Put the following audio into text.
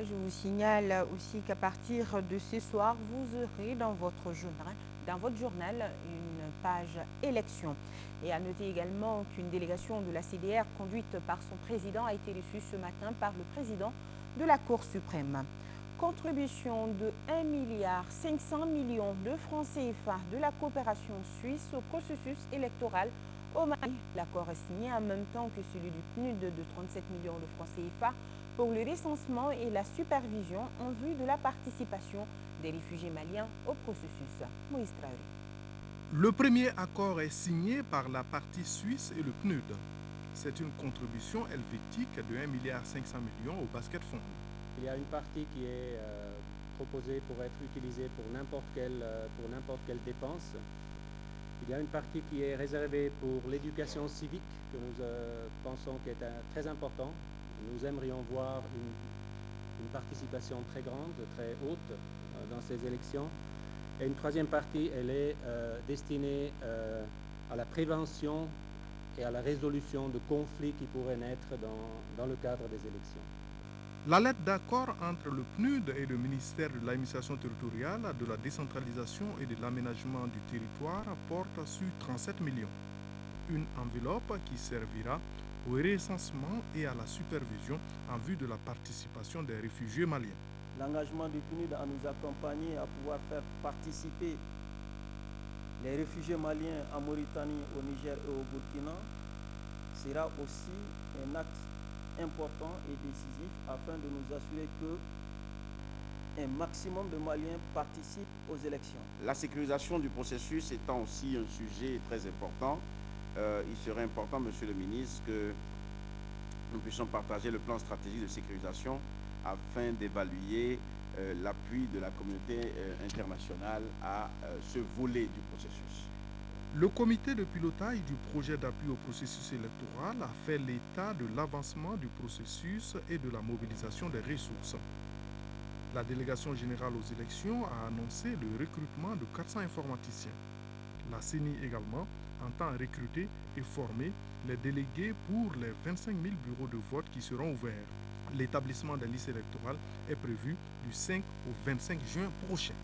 Je vous signale aussi qu'à partir de ce soir, vous aurez dans votre journal une page élection. Et à noter également qu'une délégation de la CDR conduite par son président a été reçue ce matin par le président de la Cour suprême. Contribution de 1,5 milliard de francs CFA de la coopération suisse au processus électoral au Mali. L'accord est signé en même temps que celui du PNUD de 37 millions de francs CFA pour le recensement et la supervision en vue de la participation des réfugiés maliens au processus. Moïse Traoré. Le premier accord est signé par la partie suisse et le PNUD. C'est une contribution helvétique de 1,5 milliard au basket fund. Il y a une partie qui est proposée pour être utilisée pour n'importe quelle dépense. Il y a une partie qui est réservée pour l'éducation civique, que nous pensons qui est très important. Nous aimerions voir une participation très grande, très haute dans ces élections. Et une troisième partie, elle est destinée à la prévention et à la résolution de conflits qui pourraient naître dans le cadre des élections. La lettre d'accord entre le PNUD et le ministère de l'administration territoriale, de la décentralisation et de l'aménagement du territoire porte sur 37 millions. Une enveloppe qui servira au recensement et à la supervision en vue de la participation des réfugiés maliens. L'engagement du PNUD à nous accompagner à pouvoir faire participer les réfugiés maliens en Mauritanie, au Niger et au Burkina sera aussi un acte important et décisif afin de nous assurer que un maximum de Maliens participent aux élections. La sécurisation du processus étant aussi un sujet très important, il serait important, Monsieur le ministre, que nous puissions partager le plan stratégique de sécurisation afin d'évaluer l'appui de la communauté internationale à ce volet du processus. Le comité de pilotage du projet d'appui au processus électoral a fait l'état de l'avancement du processus et de la mobilisation des ressources. La délégation générale aux élections a annoncé le recrutement de 400 informaticiens. La CENI également entend recruter et former les délégués pour les 25 000 bureaux de vote qui seront ouverts. L'établissement des listes électorales est prévu du 5 au 25 juin prochain.